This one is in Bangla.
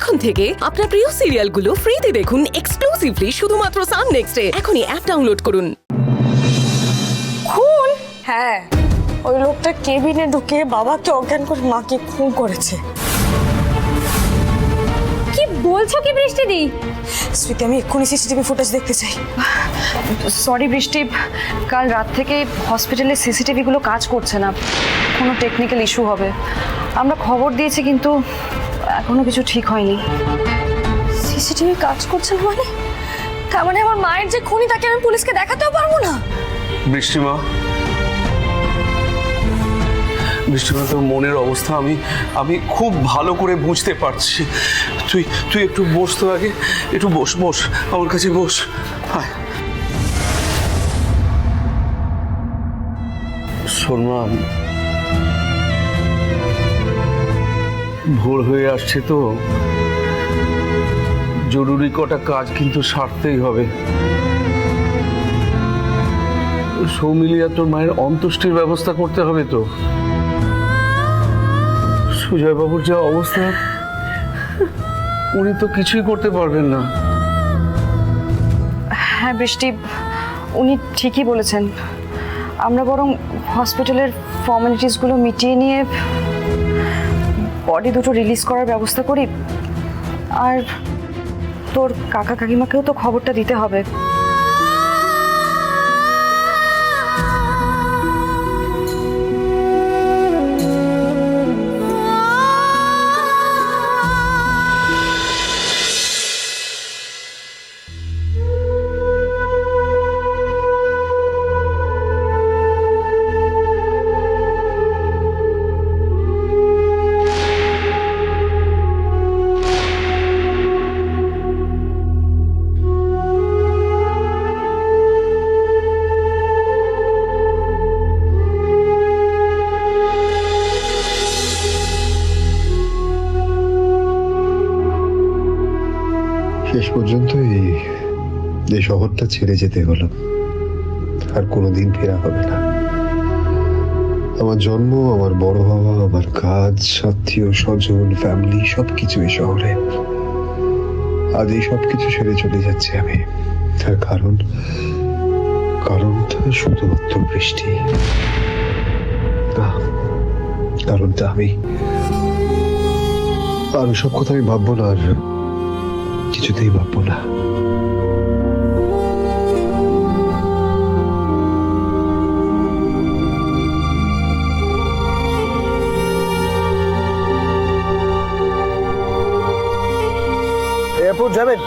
এখন থেকে আপনার প্রিয় সিরিয়ালগুলো ফ্রিতে দেখুন এক্সক্লুসিভলি শুধুমাত্র সান নেক্সটে। এখনই অ্যাপ ডাউনলোড করুন। খুন? হ্যাঁ, ওই লোকটা কেবিনে ঢুকে বাবাকে অজ্ঞান করে মাকে খুন করেছে। কি বলছো কি বৃষ্টি দি? স্মৃতি, আমি এক্ষুনি সিসিটিভি ফুটেজ দেখতে চাই। সরি বৃষ্টি, কাল রাত থেকে হসপিটালে সিসিটিভিগুলো কাজ করছে না, কোনো টেকনিক্যাল ইস্যু হবে। আমরা খবর দিয়েছি কিন্তু এখনো কিছু ঠিক হয়নি। সিসিটিভি কাজ করছে না মানে? তার মানে আমার মায়ের যে খুনি তাকে আমি পুলিশকে দেখাতেও পারবো না? বৃষ্টিমা, বৃষ্টিমা, তোর মনের অবস্থা আমি খুব ভালো করে বুঝতে পারছি। তুই একটু বস তো, আগে একটু বস আমার কাছে বস। হায় শোন মা, ভোর হয়ে আসছে তো, জরুরি কটা কাজ কিন্তু সারতেই হবে। সৌমিলিয়া, তোর মায়ের অন্ত্যেষ্টির ব্যবস্থা করতে হবে তো। সুজয়বাবুর যা অবস্থা, উনি তো কিছুই করতে পারবেন না। হ্যাঁ বৃষ্টি, উনি ঠিকই বলেছেন। আমরা বরং হসপিটালের ফর্মালিটিসগুলো মিটিয়ে নিয়ে বডি দুটো রিলিজ করার ব্যবস্থা করি। আর তোর কাকা কাকিমাকেও তো খবরটা দিতে হবে। শেষ পর্যন্ত এই শহরটা ছেড়ে যেতে হলো, আর কোনোদিন ফেরা হবে না। আমার জন্ম, আমার বড় হওয়া, আমার কাজ, আত্মীয় স্বজন, ফ্যামিলি সবকিছু এই শহরে। আজ এই সবকিছু ছেড়ে চলে যাচ্ছি আমি। তার কারণটা শুধুমাত্র বৃষ্টি না, কারণটা আমি। আর সব কথা আমি ভাববো না, আর কিছুতেই ভাববো না। এয়ারপোর্ট যাবেন?